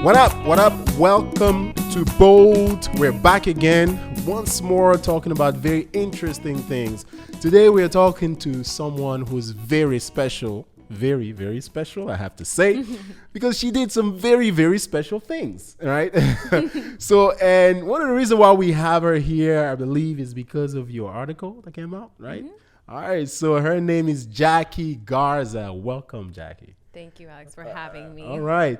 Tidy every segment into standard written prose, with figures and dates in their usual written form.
What up? What up? Welcome to Bold. We're back again, once more talking about very interesting things. Today we are talking to someone who's very special, very, very special, I have to say, because she did some very, very special things, right? So, and one of the reasons why we have her here, I believe, is because of your article that came out, right? All right, so her name is Jackie Garza. Welcome, Jackie. Thank you, Alex, for having me. All right.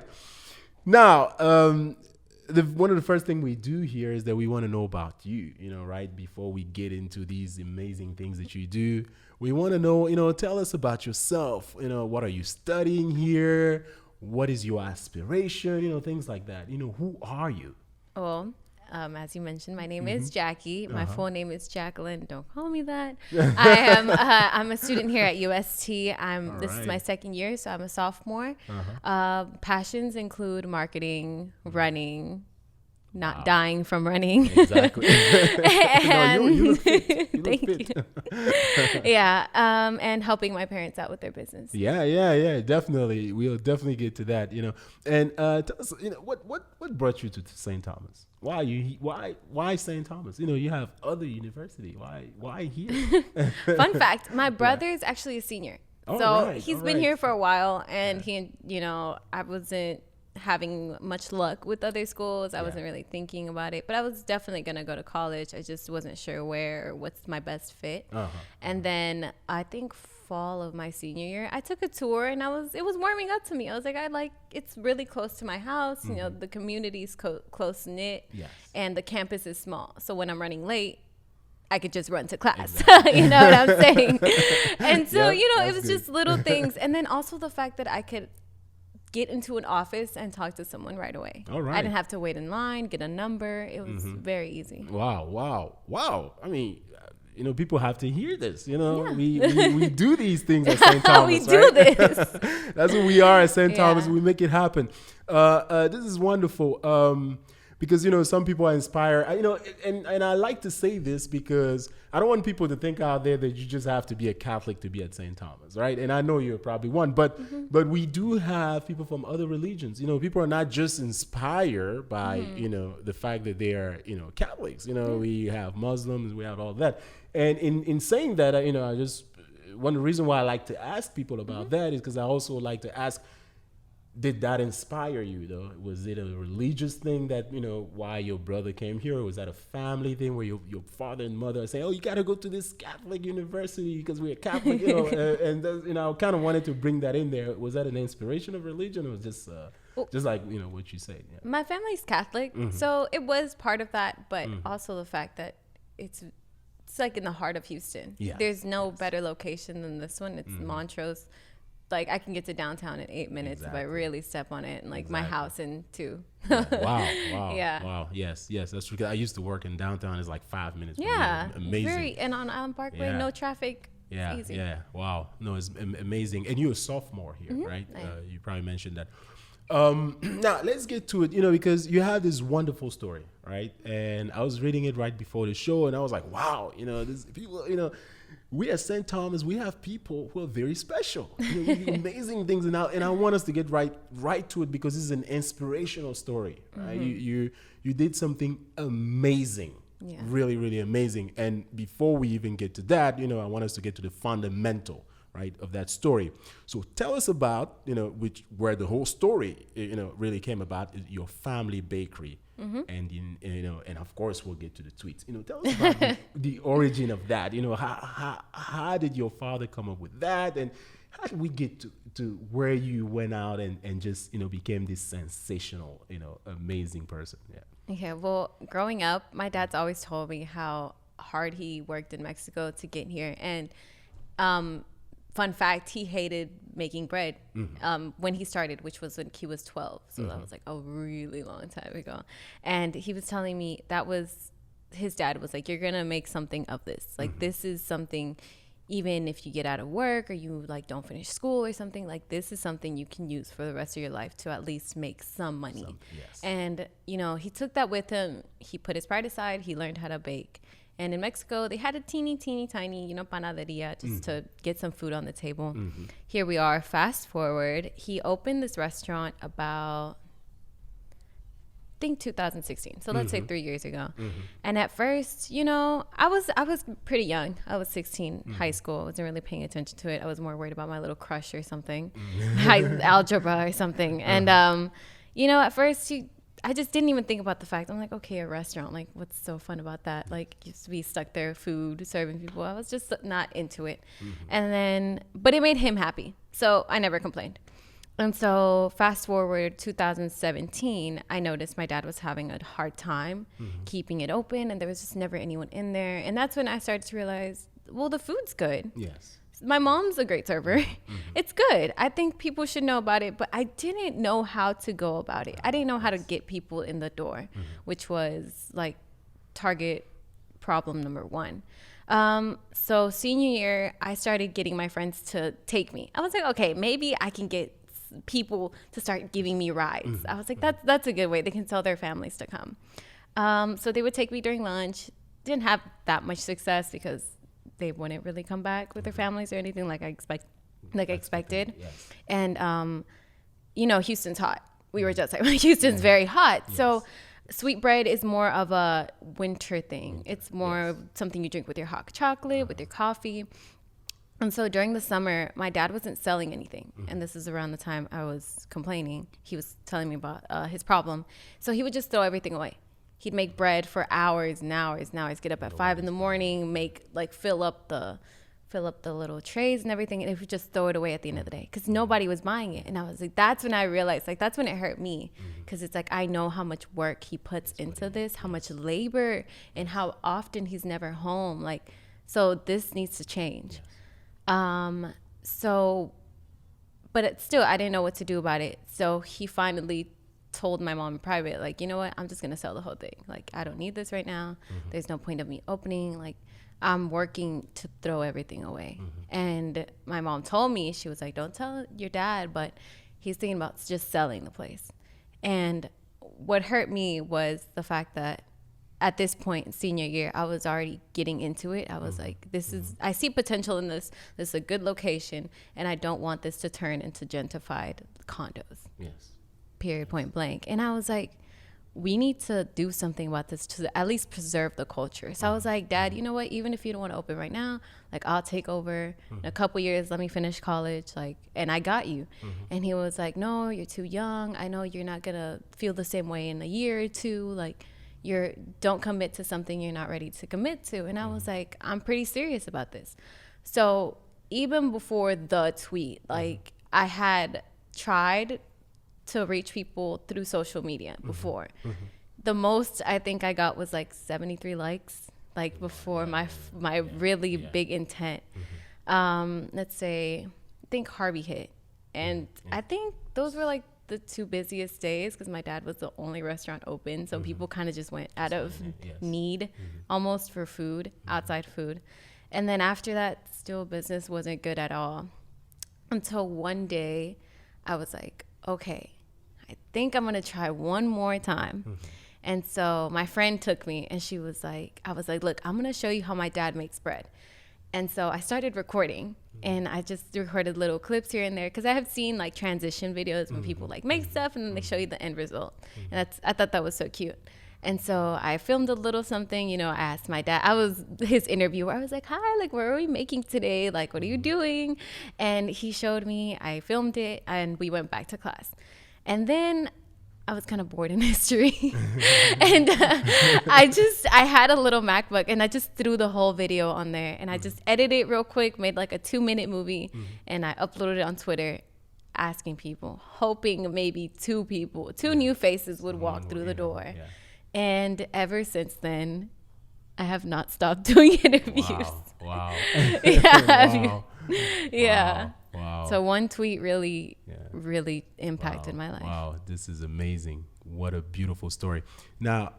Now, one of the first things we do here is that we want to know about you, right? Before we get into these amazing things that you do, we want to know, tell us about yourself. What are you studying here? What is your aspiration? Things like that. Who are you? Well, as you mentioned, my name is Jackie. My full name is Jacqueline. Don't call me that. I'm a student here at UST. This is my second year, so I'm a sophomore. Passions include marketing, running, not dying from running. Exactly. And no, you look fit. You look thank fit. you. Yeah, and helping my parents out with their business. Yeah, definitely. We'll definitely get to that, And tell us, what brought you to St. Thomas? Why St. Thomas? You have other university. Why here? Fun fact, my brother is actually a senior. He's been here for a while, and I wasn't having much luck with other schools. I wasn't really thinking about it, but I was definitely going to go to college. I just wasn't sure where or what's my best fit. And then I think fall of my senior year, I took a tour, and it was warming up to me. I was like, it's really close to my house. The community's close knit, and the campus is small. So when I'm running late, I could just run to class. Exactly. You know what I'm saying? And so, it was just little things. And then also the fact that I could get into an office and talk to someone right away. All right. I didn't have to wait in line, get a number. It was very easy. Wow. I mean, people have to hear this. We do these things at St. Thomas. We do this. That's what we are at St. Thomas. We make it happen. This is wonderful. Because, some people are inspired, and I like to say this because I don't want people to think out there that you just have to be a Catholic to be at St. Thomas, right? And I know you're probably one, but we do have people from other religions. People are not just inspired by, the fact that they are, Catholics. We have Muslims, we have all that. And in saying that, I just, one of the reasons why I like to ask people about that is because I also like to ask, did that inspire you, though? Was it a religious thing that, why your brother came here? Or was that a family thing where your father and mother say, oh, you got to go to this Catholic university because we're Catholic, and I kind of wanted to bring that in there. Was that an inspiration of religion, or just like, what you say? Yeah. My family's Catholic, so it was part of that, but also the fact that it's like in the heart of Houston. Yeah. There's no better location than this one. It's Montrose. Like, I can get to downtown in 8 minutes if I really step on it, and my house in 2. Wow. Yeah. Wow. Yes, that's true. I used to work in downtown. It's like 5 minutes. Yeah. Amazing. And on Island Parkway, no traffic. Yeah. Easy. Yeah. Wow. No, it's amazing. And you're a sophomore here, right? You probably mentioned that. Now let's get to it, because you have this wonderful story, right? And I was reading it right before the show, and I was like, wow, this people, we at St. Thomas, we have people who are very special. We do amazing things, and I want us to get right to it because this is an inspirational story. Right? You did something amazing, really, really amazing. And before we even get to that, I want us to get to the fundamental, right, of that story. So tell us about, where the whole story, really came about, your family bakery. And and of course we'll get to the tweets. Tell us about the origin of that. How did your father come up with that, and how did we get to where you went out and just became this sensational, amazing person? Yeah. Okay. Well, growing up, my dad's always told me how hard he worked in Mexico to get here, and fun fact, he hated making bread when he started, which was when he was 12. So that was like a really long time ago. And he was telling me his dad was like, you're going to make something of this. Like, this is something, even if you get out of work or you don't finish school or something, like, this is something you can use for the rest of your life to at least make some money. And, he took that with him. He put his pride aside. He learned how to bake. And in Mexico, they had a teeny tiny, panaderia just to get some food on the table. Here we are, fast forward. He opened this restaurant about think 2016. So let's say 3 years ago. And at first, you know, I was pretty young. I was 16, high school. I wasn't really paying attention to it. I was more worried about my little crush or something, algebra or something. And, you know, at first I just didn't even think about the fact. I'm like, okay, a restaurant. Like, what's so fun about that? Like, just to be stuck there, food, serving people. I was just not into it. And then, but it made him happy. So I never complained. And so fast forward 2017, I noticed my dad was having a hard time keeping it open, and there was just never anyone in there. And that's when I started to realize, well, the food's good. Yes. My mom's a great server. It's good. I think people should know about it, but I didn't know how to go about it. I didn't know how to get people in the door, which was like target problem number one. So senior year, I started getting my friends to take me. I was like, okay, maybe I can get people to start giving me rides. I was like, that's a good way. They can tell their families to come. So they would take me during lunch. Didn't have that much success because they wouldn't really come back with their families or anything like I expected. Yes. And you know, Houston's hot. We were just like, Houston's very hot. Yes. So sweetbread is more of a winter thing. It's more of something you drink with your hot chocolate, with your coffee. And so during the summer, my dad wasn't selling anything. And this is around the time I was complaining. He was telling me about his problem. So he would just throw everything away. He'd make bread for hours and hours and hours, get up at 5 a.m, fill up the little trays and everything. And he would just throw it away at the end of the day because nobody was buying it. And I was like, that's when I realized, like, that's when it hurt me. Because it's like, I know how much work he puts into this, how much labor, and how often he's never home. Like, so this needs to change. But still, I didn't know what to do about it. So he finally told my mom in private, like, you know what, I'm just going to sell the whole thing. Like, I don't need this right now. There's no point of me opening. Like, I'm working to throw everything away. And my mom told me, she was like, don't tell your dad, but he's thinking about just selling the place. And what hurt me was the fact that at this point, senior year, I was already getting into it. I was like, I see potential in this. This is a good location, and I don't want this to turn into gentrified condos. Yes. Period, point blank. And I was like, we need to do something about this to at least preserve the culture. So I was like, Dad, you know what? Even if you don't want to open right now, like, I'll take over in a couple years. Let me finish college, like, and I got you. And he was like, no, you're too young. I know you're not gonna feel the same way in a year or two. Like, don't commit to something you're not ready to commit to. And I was like, I'm pretty serious about this. So even before the tweet, like, I had tried to reach people through social media before. The most I think I got was like 73 likes, like, before my really big intent. Let's say, I think Harvey hit. And I think those were like the two busiest days because my dad was the only restaurant open. So people kind of just went out of need almost for food, outside food. And then after that, still business wasn't good at all. Until one day I was like, okay, I think I'm going to try one more time. And so my friend took me and I was like, look, I'm going to show you how my dad makes bread. And so I started recording, and I just recorded little clips here and there because I have seen like transition videos when people like make stuff and then they show you the end result. And I thought that was so cute. And so I filmed a little something, you know, I asked my dad, I was his interviewer. I was like, hi, like, what are we making today? Like, what are you doing? And he showed me, I filmed it, and we went back to class. And then I was kind of bored in history. And I had a little MacBook, and I just threw the whole video on there, and I just edited it real quick, made like a 2-minute movie, and I uploaded it on Twitter, asking people, hoping maybe two new faces would walk through the door. Yeah. And ever since then, I have not stopped doing interviews. Wow. Yeah. Wow. Yeah. Wow. So one tweet really impacted my life. Wow. This is amazing. What a beautiful story. Now,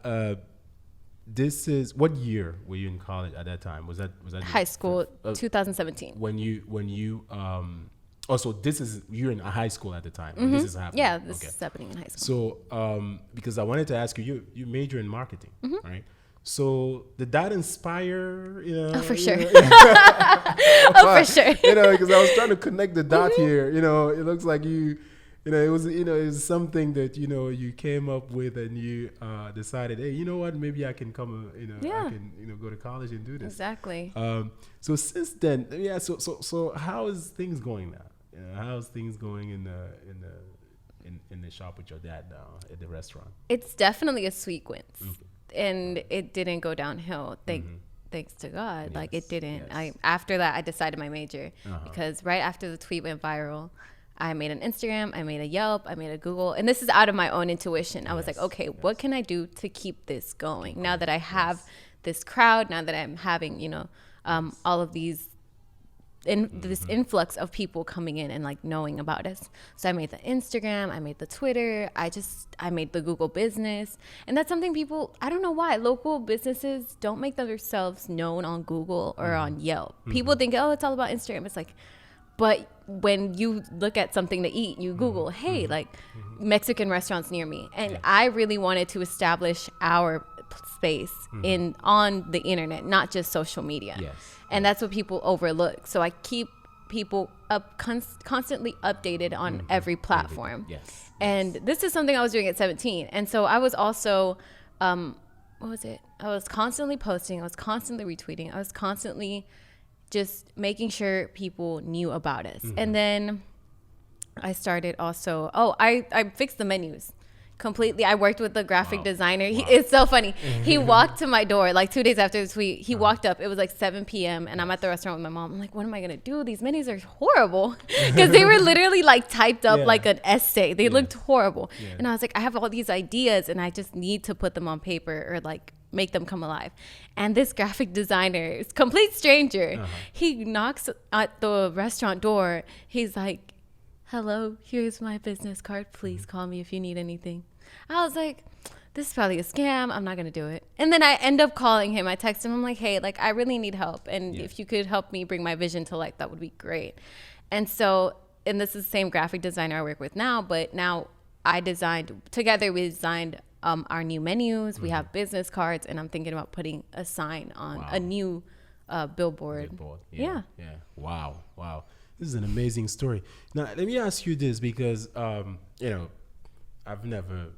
this is, what year were you in college at that time? Was that high school, 2017. When you so this is, you're in high school at the time. This is happening. Yeah, this is happening in high school. So, because I wanted to ask you major in marketing, right? So did that inspire, Oh, for sure. For sure. Because I was trying to connect the dot here. It looks like you it was something that, you came up with and you decided, hey, you know what, maybe I can come, I can, go to college and do this. Exactly. So since then, so how is things going now? How's things going in the shop with your dad now at the restaurant? It's definitely a sequence, and it didn't go downhill. Thanks to God. Like it didn't. After that, I decided my major because right after the tweet went viral, I made an Instagram, I made a Yelp, I made a Google, and this is out of my own intuition. I was like, okay, what can I do to keep this going? Now that I have this crowd, now that I'm having, all of these this influx of people coming in and like knowing about us. So I made the Instagram, I made the Twitter, I made the Google business. And that's something people, I don't know why, local businesses don't make themselves known on Google or on Yelp. People think, oh, it's all about Instagram. It's like, but when you look at something to eat, you Google, hey, like Mexican restaurants near me. And I really wanted to establish our space on the internet, not just social media. And that's what people overlook. So I keep people constantly updated on every platform. And this is something I was doing at 17. And so I was also, what was it? I was constantly posting. I was constantly retweeting. I was constantly just making sure people knew about us. And then I started also, I fixed the menus completely. I worked with the graphic designer. It's so funny. He walked to my door like 2 days after the tweet. He walked up. It was like 7 p.m. and I'm at the restaurant with my mom. I'm like, what am I going to do? These menus are horrible. Because they were literally like typed up like an essay. They looked horrible. And I was like, I have all these ideas and I just need to put them on paper or like make them come alive. And this graphic designer is complete stranger. He knocks at the restaurant door. He's like, hello, here's my business card. Please call me if you need anything. I was like, this is probably a scam. I'm not going to do it. And then I end up calling him. I text him. I'm like, hey, like I really need help. And if you could help me bring my vision to life, that would be great. And so, and this is the same graphic designer I work with now, but now we designed our new menus. We have business cards, and I'm thinking about putting a sign on a new billboard. Yeah. Wow. This is an amazing story. Now, let me ask you this because, I've never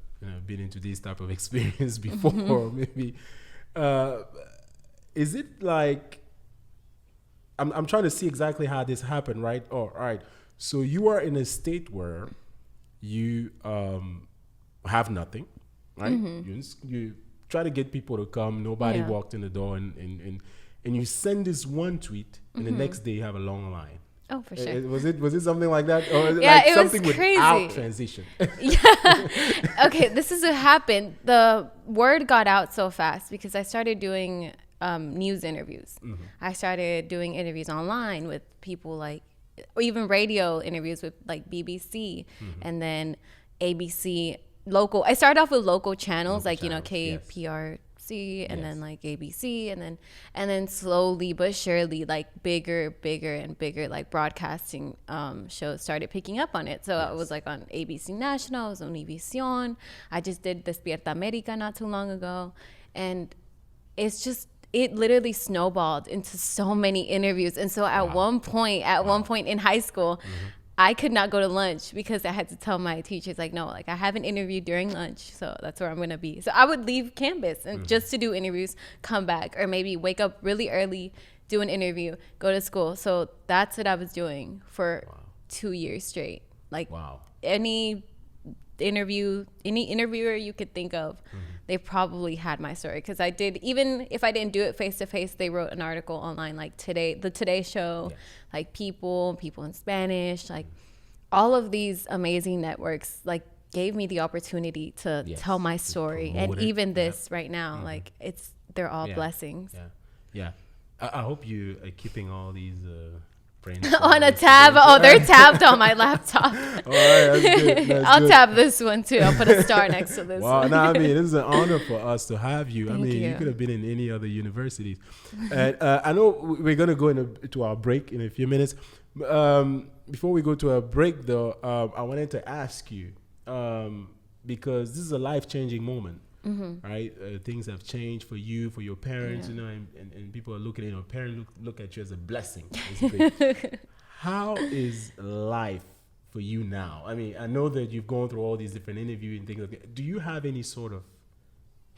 been into this type of experience before. Maybe, is it like, I'm trying to see exactly how this happened, right? Oh, all right. So you are in a state where you have nothing, right? You try to get people to come. Nobody walked in the door, and you send this one tweet, and the next day you have a long line. Oh, for sure. Was it something like that, or like it something was crazy. Without transition? Okay, this is what happened. The word got out so fast because I started doing news interviews. I started doing interviews online with people like, or even radio interviews with like BBC, and then ABC local. I started off with local channels like KPRC and then like ABC, and then slowly but surely like bigger and bigger like broadcasting shows started picking up on it. So I was like on ABC National, I was on Univision. I just did Despierta America not too long ago, and it literally snowballed into so many interviews. And so at one point in high school, I could not go to lunch because I had to tell my teachers, like, no, like I have an interview during lunch, so that's where I'm going to be. So I would leave campus and just to do interviews, come back, or maybe wake up really early, do an interview, go to school. So that's what I was doing for 2 years straight. Like any interviewer you could think of, they probably had my story, because I did, even if I didn't do it face to face, they wrote an article online, like the Today Show, like people in Spanish, like all of these amazing networks like gave me the opportunity to tell my story, and even this right now, like they're all blessings. I hope you are keeping all these on a tab. They're tabbed on my laptop. All right, that's good. I'll tab this one too. I'll put a star next to this one. No, I mean, this is an honor for us to have you. Thank you. You could have been in any other universities. And I know we're going to go into our break in a few minutes. Before we go to a break, though, I wanted to ask you, because this is a life-changing moment. Right, things have changed for you, for your parents, and people are looking at parents look at you as a blessing. It's great. How is life for you now? I mean, I know that you've gone through all these different interviews and things like that. Do you have any sort of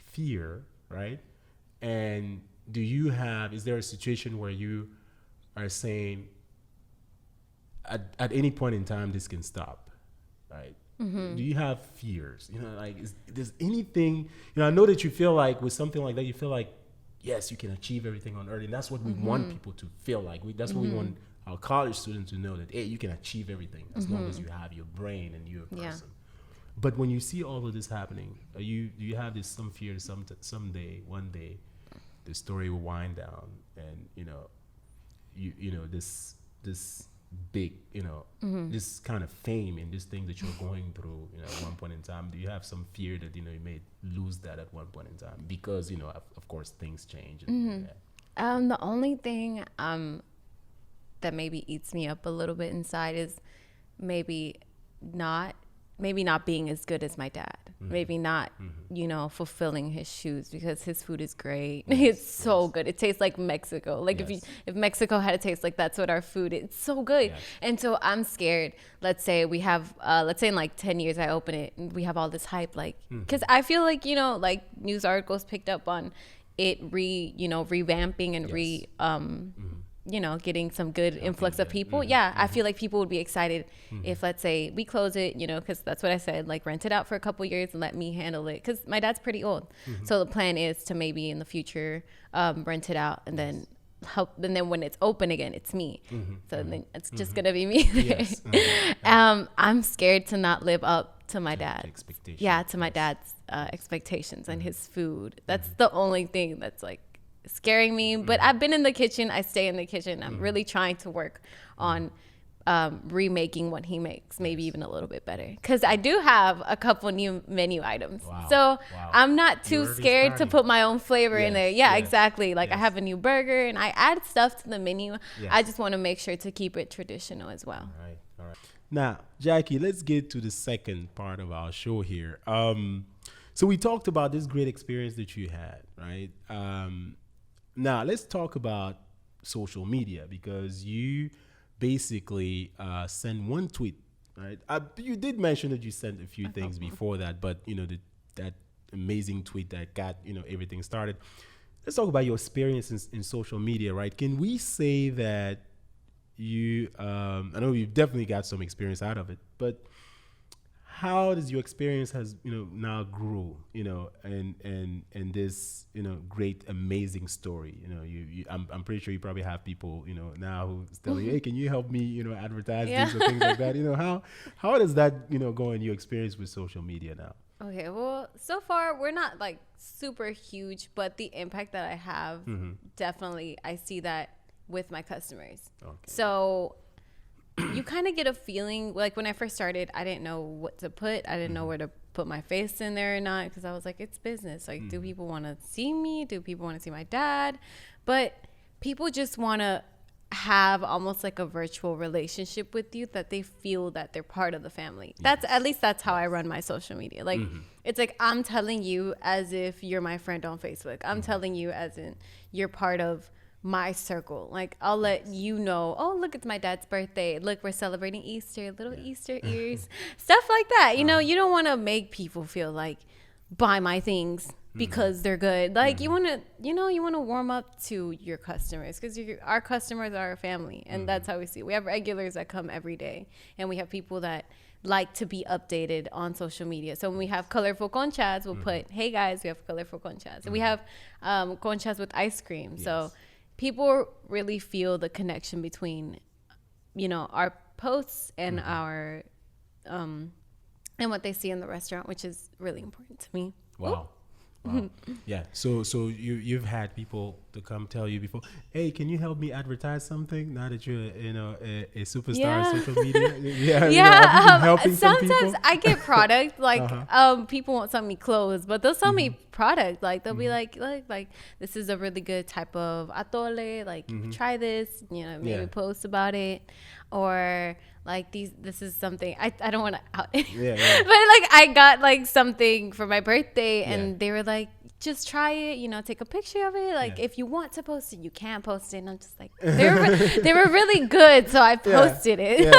fear, right? And is there a situation where you are saying at any point in time this can stop, right? Do you have fears? Like, there's anything, I know that you feel like with something like that, you feel like, yes, you can achieve everything on earth. And that's what we want people to feel like. That's what we want our college students to know, that, hey, you can achieve everything as long as you have your brain and you're a person. But when you see all of this happening, do you have some fear one day, the story will wind down and, this big, this kind of fame and this thing that you're going through, at one point in time, do you have some fear that, you may lose that at one point in time? Because, of course, things change. The only thing that maybe eats me up a little bit inside is maybe not being as good as my dad. Maybe not, fulfilling his shoes, because his food is great. It's so good. It tastes like Mexico. Like if Mexico had a taste like that's what our food is. It's so good. Yes. And so I'm scared. Let's say we have, in like 10 years I open it and we have all this hype, like, because I feel like, like news articles picked up on it revamping and getting some good influx of people. I feel like people would be excited if, let's say, we close it, because that's what I said, like, rent it out for a couple years and let me handle it, because my dad's pretty old. So the plan is to maybe in the future rent it out and then help, and then when it's open again, it's me. So then it's just gonna be me there. I'm scared to not live up to my dad to my dad's expectations and his food. That's the only thing that's like scaring me. But I've been in the kitchen. I stay in the kitchen. I'm really trying to work on remaking what he makes, maybe even a little bit better, because I do have a couple new menu items. So I'm not too scared to put my own flavor in there. Exactly. Like I have a new burger and I add stuff to the menu. I just want to make sure to keep it traditional as well. All right. Now, Jackie, let's get to the second part of our show here. So we talked about this great experience that you had, right? Now, let's talk about social media, because you basically sent one tweet, right? You did mention that you sent a few things before that, but, that amazing tweet that got, everything started. Let's talk about your experience in social media, right? Can we say that you, I know you've definitely got some experience out of it, but how does your experience has, now grew, and this, great, amazing story, I'm pretty sure you probably have people, now who's telling you, hey, can you help me, advertise this or things like that, how does that, go in your experience with social media now? Okay, well, so far we're not like super huge, but the impact that I have, definitely, I see that with my customers. Okay. So you kind of get a feeling, like when I first started, I didn't know what to put. I didn't know where to put my face in there or not, because I was like, it's business. Like, do people want to see me? Do people want to see my dad? But people just want to have almost like a virtual relationship with you, that they feel that they're part of the family. That's at least that's how I run my social media. Like, it's like I'm telling you as if you're my friend on Facebook. I'm telling you as in you're part of my circle. Like, I'll let you know, oh, look, it's my dad's birthday. Look, we're celebrating Easter, little Easter ears, stuff like that. You know, you don't want to make people feel like buy my things because they're good. Like, you want to, you want to warm up to your customers, because our customers are our family, and that's how we see it. We have regulars that come every day, and we have people that like to be updated on social media. So when we have colorful conchas, we'll put, hey guys, we have colorful conchas. And we have conchas with ice cream. So people really feel the connection between, our posts and our, and what they see in the restaurant, which is really important to me. Wow. Wow. Yeah. So you've had people to come tell you before, hey, can you help me advertise something? Now that you're, a superstar in social media. Helping sometimes I get product, like, people won't sell me clothes, but they'll sell me product. Like, they'll be like, this is a really good type of atole. Like, try this, maybe post about it. Or like this is something I don't want to out but Yeah. like I got like something for my birthday and they were like, just try it, you know, take a picture of it. Like if you want to post it, you can post it. And I'm just like, they were really good, so I posted it.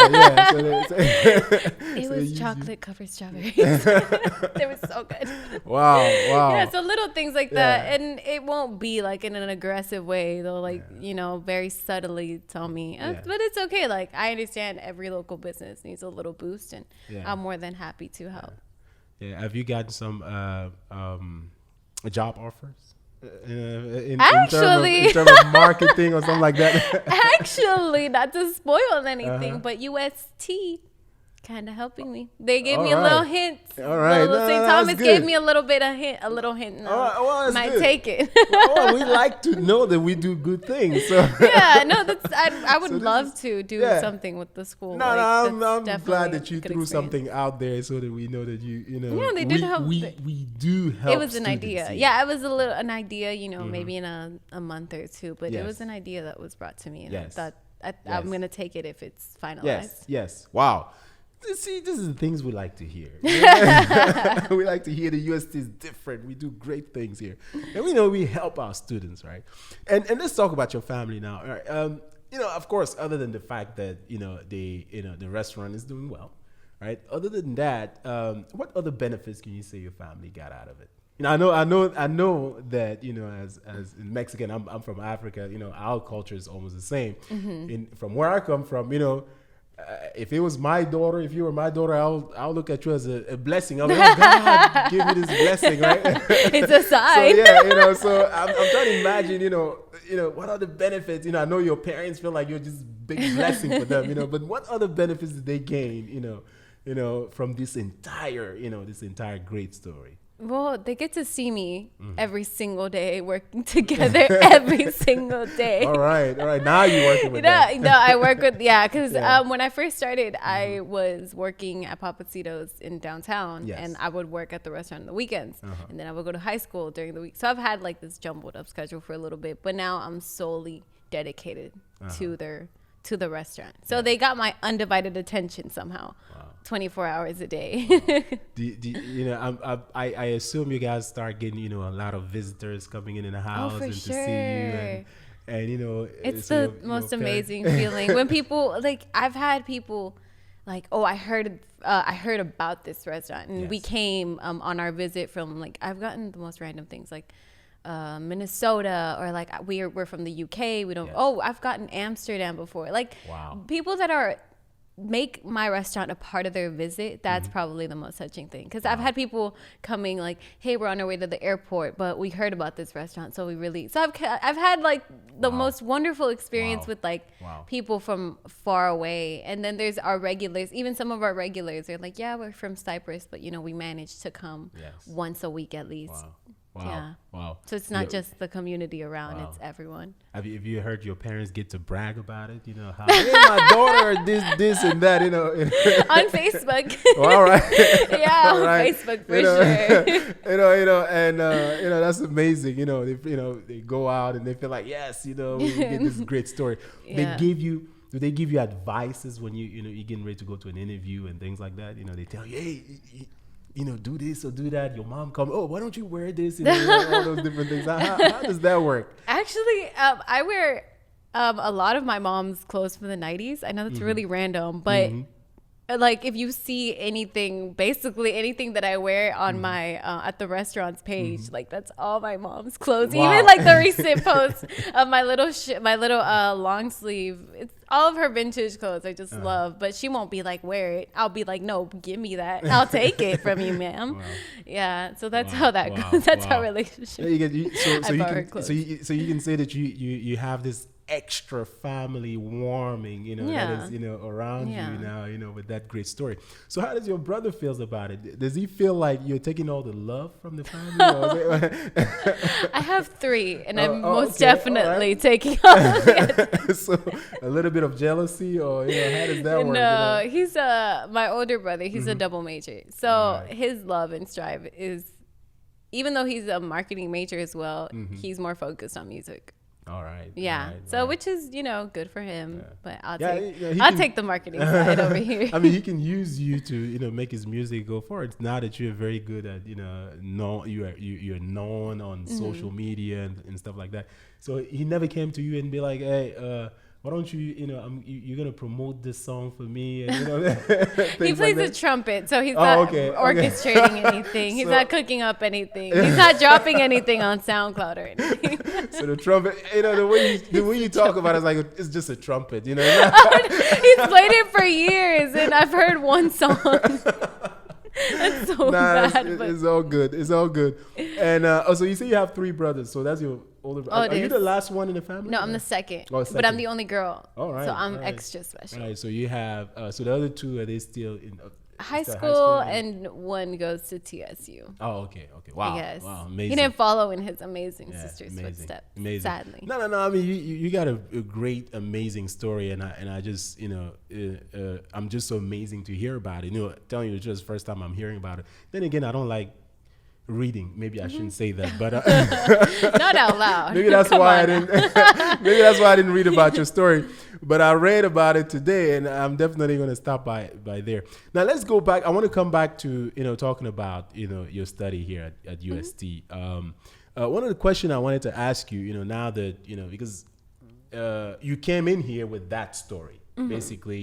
It was chocolate covered strawberries. They were so good. Wow. Yeah, so little things like that, and it won't be like in an aggressive way. They'll like you know, very subtly tell me, but it's okay. Like I understand every local business needs a little boost, and I'm more than happy to help. Yeah. Have you gotten some job offers in terms of marketing or something like that? Actually, not to spoil anything, but UST kind of helping me. They gave me a little hint. All right. St. Thomas gave me a little hint. And might take it. Well, we like to know that we do good things. So. Yeah, no, I would love to do something with the school. No, I'm glad that you threw something out there so that we know that you know. Yeah, they did help. We do help. It was an idea. Yeah, it was an idea, you know, maybe in a month or two, but it was an idea that was brought to me, and I thought I'm going to take it if it's finalized. Yes. Wow. See, this is the things we like to hear. We like to hear the UST is different. We do great things here. And we know we help our students, right? And let's talk about your family now. All right. You know, of course, other than the fact that, you know, the restaurant is doing well, right? Other than that, what other benefits can you say your family got out of it? You know, I know that, you know, as in Mexican, I'm from Africa, you know, our culture is almost the same. From where I come from, you know, if it was my daughter, if you were my daughter, I'll look at you as a blessing. I'll be like, God, give me this blessing, right? It's a sign. So, yeah, you know, so I'm trying to imagine, you know, what are the benefits? You know, I know your parents feel like you're just big blessing for them, you know, but what other benefits did they gain, you know, from this entire great story? Well, they get to see me every single day working together every single day. All right. Now you're working with them. No, I work with, because when I first started, I was working at Papacitos in downtown, and I would work at the restaurant on the weekends, and then I would go to high school during the week. So I've had like this jumbled up schedule for a little bit, but now I'm solely dedicated to the restaurant. So they got my undivided attention somehow. Wow. 24 hours a day. You know, I assume you guys start getting, you know, a lot of visitors coming in the house to see you, and you know, it's the most amazing feeling when people like, I've had people like, oh, I heard about this restaurant, and we came on our visit from, like, I've gotten the most random things, like Minnesota, or like we're from the UK. We don't. Oh, I've gotten Amsterdam before. Like, people that make my restaurant a part of their visit. That's probably the most touching thing, because I've had people coming like, hey, we're on our way to the airport, but we heard about this restaurant, so I've had like the most wonderful experience with like people from far away. And then there's our regulars. Even some of our regulars are like, yeah, we're from Cyprus, but you know, we managed to come once a week at least. Wow. So it's not just the community around, it's everyone. Have you heard your parents get to brag about it? You know, how, hey, my daughter, this and that, you know. On Facebook. All right. Yeah, on Facebook for sure. you know, and you know, that's amazing. You know, they go out and they feel like, yes, you know, we get this great story. Do they give you advices when you're getting ready to go to an interview and things like that? You know, they tell you, hey, you know, do this or do that. Your mom comes, oh, why don't you wear this? You know, all those different things. How does that work? Actually, I wear a lot of my mom's clothes from the 90s. I know that's really random, but like, if you see anything, basically anything that I wear on my at the restaurant's page, like, that's all my mom's clothes. Even like the recent post of my little long sleeve, it's all of her vintage clothes. I just love, but she won't be like, wear it. I'll be like, no, give me that. I'll take it from you, ma'am. Yeah, so that's how that goes. That's how relationship. So you can say that you have this extra family warming, you know, that is, you know, around you now, you know, with that great story. So how does your brother feels about it? Does he feel like you're taking all the love from the family? I have 3, and I'm most definitely taking all of it. So a little bit of jealousy, or, you know, how does that work? No, you know? He's my older brother. He's a double major. So his love and strive is, even though he's a marketing major as well, he's more focused on music. All right. Yeah. All right, So, all right. which is, good for him. Yeah. But I'll Yeah, take yeah, he I'll can- take the marketing side over here. I mean, he can use you to, make his music go forward. Now that you're very good at, you're known on social media and stuff like that. So he never came to you and be like, hey, why don't you, you're gonna promote this song for me? And, He things plays like the that. trumpet, so he's Oh, not okay, okay. orchestrating anything. He's So- not cooking up anything. He's not dropping anything on SoundCloud or anything. So the trumpet, the way you talk about it is like it's just a trumpet, He's played it for years, and I've heard one song. That's so bad. It's all good. It's all good. And so you say you have 3 brothers. So that's your older. Oh, Are you the last one in the family? No, I'm the second. Oh, But second. I'm the only girl. All right, So I'm all right. extra special. All right. So you have. So the other 2, are they still in High still school, and one goes to TSU. Oh, okay. Wow. Yes. Wow. Amazing. He didn't follow in his amazing Yeah, sister's amazing. footsteps, Amazing. sadly. No. I mean, you got a great, amazing story, and I just, I'm just so amazing to hear about it. Telling you, it's just first time I'm hearing about it. Then again, I don't like reading. Maybe I shouldn't say that, but Not out loud. maybe that's Come why I on didn't. Maybe that's why I didn't read about your story. But I read about it today, and I'm definitely going to stop by there. Now let's go back. I want to come back to talking about your study here at UST. One of the questions I wanted to ask you, now that because you came in here with that story. Basically,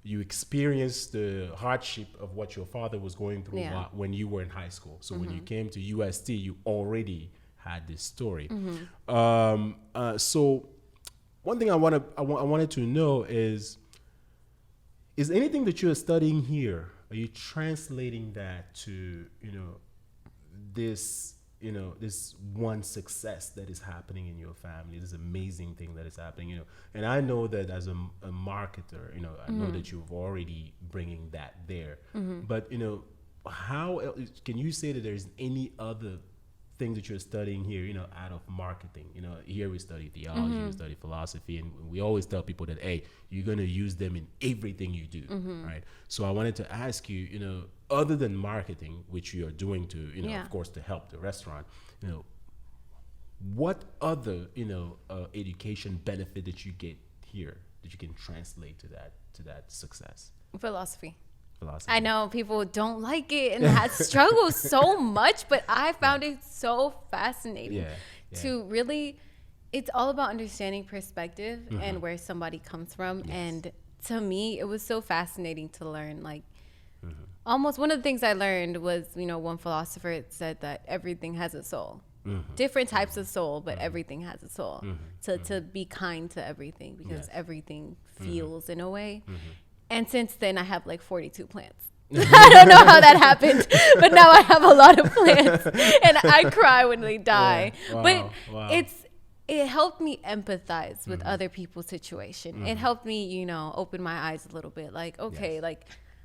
you experienced the hardship of what your father was going through when you were in high school. So when you came to UST, you already had this story. So one thing I wanted to know is anything that you're studying here, are you translating that to this this one success that is happening in your family, this amazing thing that is happening, and I know that as a marketer, I know that you've already bringing that there, but how else, can you say that there's any other thing that you're studying here, out of marketing? Here we study theology, we study philosophy, and we always tell people that, hey, you're going to use them in everything you do, right? So I wanted to ask you, other than marketing, which you're doing to, of course, to help the restaurant, what other, education benefit that you get here that you can translate to that success? Philosophy. Philosophy. I know people don't like it and that struggles so much, but I found it so fascinating to really, it's all about understanding perspective and where somebody comes from. Yes. And to me, it was so fascinating to learn, like, almost one of the things I learned was, one philosopher said that everything has a soul. Different types of soul, but everything has a soul. To be kind to everything, because everything feels in a way. And since then, I have like 42 plants. I don't know how that happened, but now I have a lot of plants, and I cry when they die. Wow, but it helped me empathize with other people's situation. It helped me, open my eyes a little bit. Like, okay,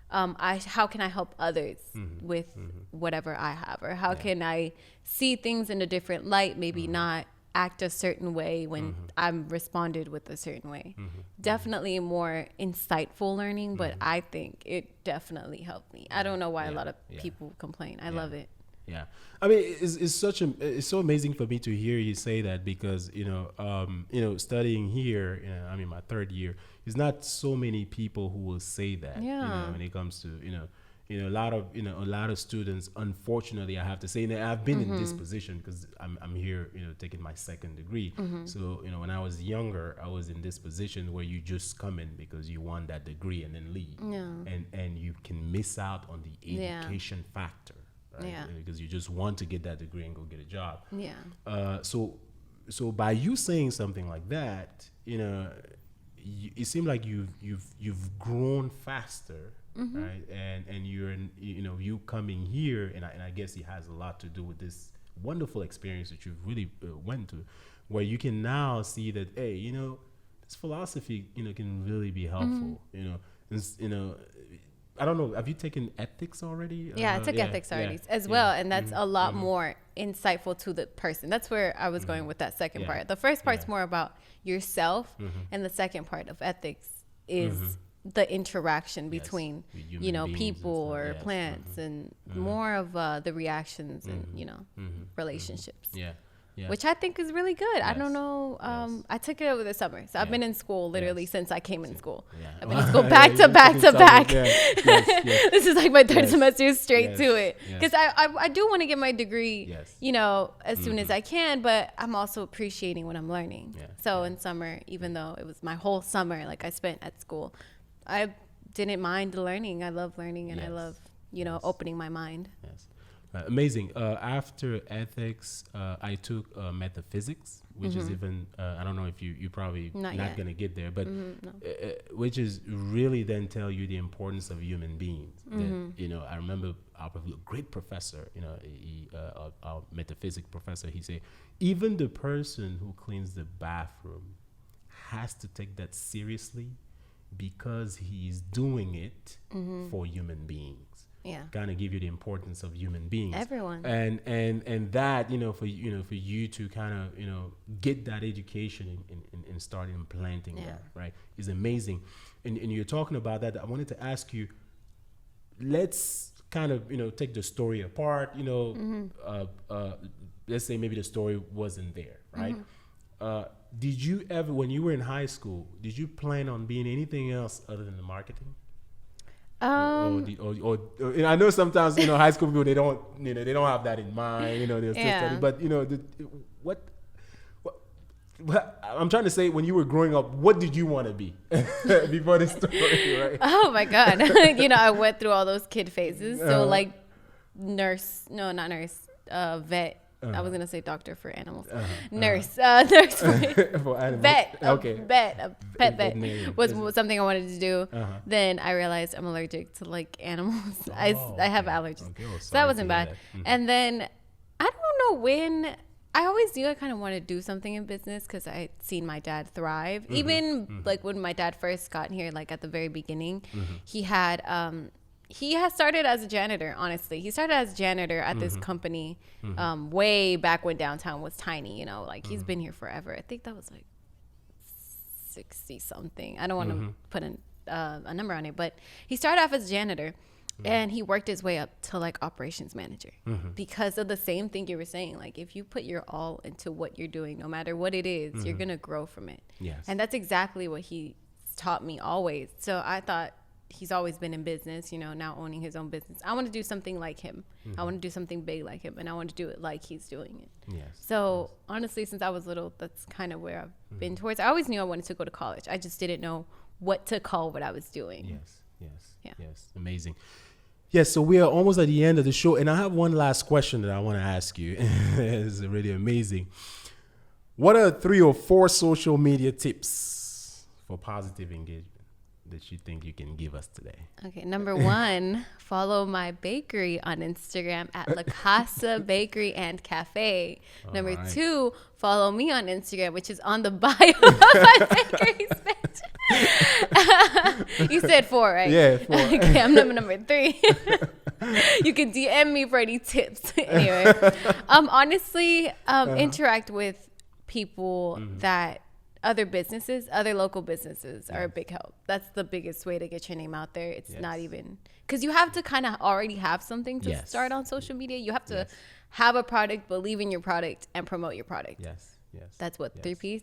how can I help others with whatever I have, or how can I see things in a different light? Maybe not act a certain way when I'm responded with a certain way. Definitely more insightful learning, but I think it definitely helped me. I don't know why a lot of people complain. I love it. Yeah, I mean, it's so amazing for me to hear you say that, because studying here, I'm in my 3rd year. There's not so many people who will say that. When it comes to a lot of students, unfortunately, I have to say, and I've been in this position because I'm here, taking my 2nd degree. So, when I was younger, I was in this position where you just come in because you want that degree and then leave. And you can miss out on the education factor, right? Because you just want to get that degree and go get a job. So by you saying something like that, it seemed like you've grown faster. Right, and you're you coming here, and I guess it has a lot to do with this wonderful experience that you've really went to, where you can now see that, hey, this philosophy can really be helpful. I don't know, have you taken ethics already? I took ethics already as well, and that's a lot more insightful to the person. That's where I was going with that second part. The first part's more about yourself, and the second part of ethics is the interaction between people or plants, and more of the reactions and relationships. which I think is really good. I don't know. I took it over the summer. So I've been in school literally since I came in school. I've been in school back to back to back. This is like my third semester straight to it. Because I do want to get my degree, you know, as soon as I can, but I'm also appreciating what I'm learning. So in summer, even though it was my whole summer, like I spent at school, I didn't mind learning. I love learning and I love, you know, opening my mind. Amazing. After ethics, I took metaphysics, which is even, I don't know if you probably not going to get there, but which is really then tell you the importance of human beings. That, you know, I remember our great professor, you know, our metaphysics professor, he said, even the person who cleans the bathroom has to take that seriously because he's doing it for human beings. Kind of give you the importance of human beings, everyone, and that, you know, for you to kind of, you know, get that education and start implanting that, right, is amazing. And you're talking about that. I wanted to ask you, let's kind of, you know, take the story apart. You know, let's say maybe the story wasn't there, right? Did you ever, when you were in high school, did you plan on being anything else other than the marketing? Or I know sometimes, you know, high school people, they don't have that in mind, you know, they're still studying, but you know, what I'm trying to say, when you were growing up, what did you want to be before this story, right? Oh my God. You know, I went through all those kid phases. So like vet. I was gonna say doctor for animals. Nurse for animals. Vet. Okay. Pet vet was something I wanted to do. Then I realized I'm allergic to like animals. I have allergies, so that wasn't bad. And then I don't know when. I always knew I kind of wanted to do something in business because I had seen my dad thrive. Even like when my dad first got here, like at the very beginning, he had started as a janitor, honestly. He started as a janitor at this company way back when downtown was tiny, you know, like he's been here forever. I think that was like 60 something. I don't want to put a number on it, but he started off as a janitor and he worked his way up to like operations manager because of the same thing you were saying. Like if you put your all into what you're doing, no matter what it is, you're going to grow from it. And that's exactly what he taught me always. So I thought, he's always been in business, you know, now owning his own business. I want to do something like him. I want to do something big like him, and I want to do it like he's doing it. So honestly, since I was little, that's kind of where I've been towards. I always knew I wanted to go to college. I just didn't know what to call what I was doing. Yes. Amazing. Yes, so we are almost at the end of the show, and I have one last question that I want to ask you. It's really amazing. What are 3 or 4 social media tips for positive engagement that you think you can give us today? Okay, number 1, follow my bakery on Instagram at La Casa Bakery and Cafe. Number 2, follow me on Instagram, which is on the bio of my bakery's page. You said 4, right? Yeah, 4. Okay, I'm number 3. You can DM me for any tips. Anyway, honestly, interact with people that other businesses, other local businesses are a big help. That's the biggest way to get your name out there. It's not even, because you have to kind of already have something to start on social media. You have to have a product, believe in your product, and promote your product. That's what 3 P's.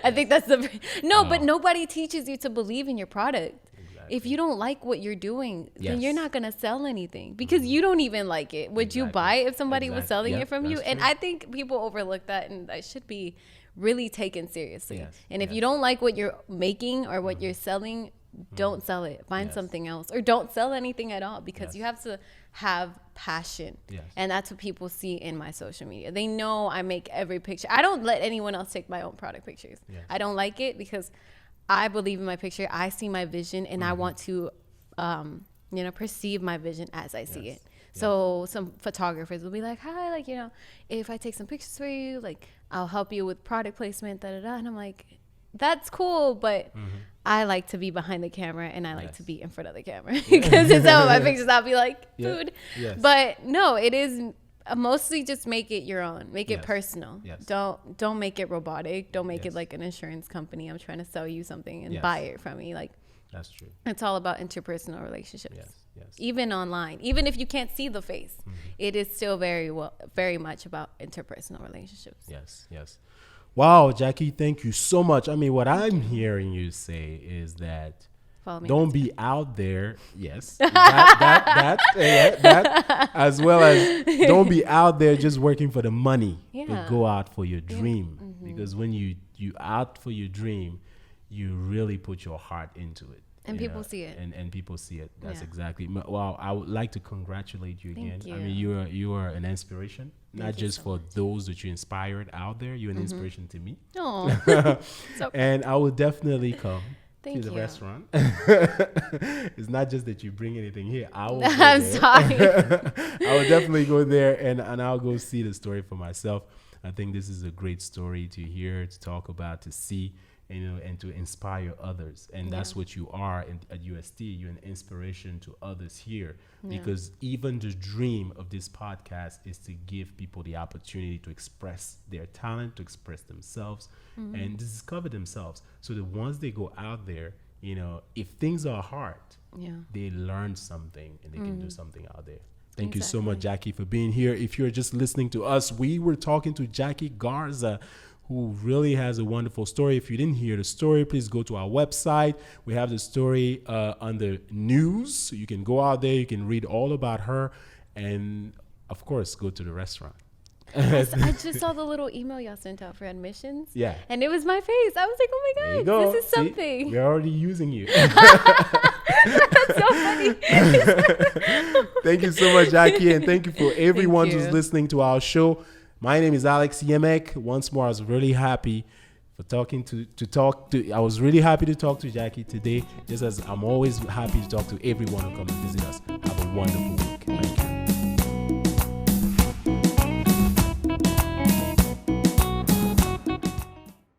I think that's but nobody teaches you to believe in your product. If you don't like what you're doing, then you're not going to sell anything because you don't even like it. Would you buy it if somebody was selling it from you? And I think people overlook that, and that should be really taken seriously. And if you don't like what you're making or what you're selling, don't sell it. Find something else, or don't sell anything at all, because you have to have passion. And that's what people see in my social media. They know I make every picture. I don't let anyone else take my own product pictures. I don't like it because I believe in my picture. I see my vision, and I want to, perceive my vision as I see it. So some photographers will be like, hi, like, you know, if I take some pictures for you, like, I'll help you with product placement, And I'm like, that's cool, but I like to be behind the camera, and I like to be in front of the camera because in some of my pictures I'll be like food. But no, it is mostly just make it your own, make it personal. Don't make it robotic. Don't make it like an insurance company. I'm trying to sell you something and buy it from me. Like, That's true. It's all about interpersonal relationships. Yes. Yes. Even online, even if you can't see the face, it is still very much about interpersonal relationships. Yes. Yes. Wow, Jackie, thank you so much. I mean, what I'm hearing you say is that don't be out there. Yes, that as well as don't be out there just working for the money, but go out for your dream. Because when you out for your dream, you really put your heart into it. And people see it. And people see it. That's exactly. Well, I would like to congratulate you again. Thank you. I mean, you are an inspiration, not just for those that you inspired out there. You're an inspiration to me. Oh, and I will definitely come to the restaurant. It's not just that you bring anything here. I will. I'm sorry. I will definitely go there and I'll go see the story for myself. I think this is a great story to hear, to talk about, to see. And to inspire others. And that's what you are at UST. You're an inspiration to others here, because even the dream of this podcast is to give people the opportunity to express their talent, to express themselves, and discover themselves. So that once they go out there, if things are hard, they learn something and they can do something out there. Thank you so much, Jackie, for being here. If you're just listening to us, we were talking to Jackie Garza, who really has a wonderful story. If you didn't hear the story, please go to our website. We have the story under news. So you can go out there, you can read all about her, and of course, go to the restaurant. I just saw the little email y'all sent out for admissions. Yeah. And it was my face. I was like, oh my God, this is something. We're already using you. That's so funny. Thank you so much, Jackie, and thank you for everyone who's listening to our show. My name is Alex Yemek. Once more, I was really happy I was really happy to talk to Jackie today, just as I'm always happy to talk to everyone who comes to visit us. Have a wonderful week. Thank you.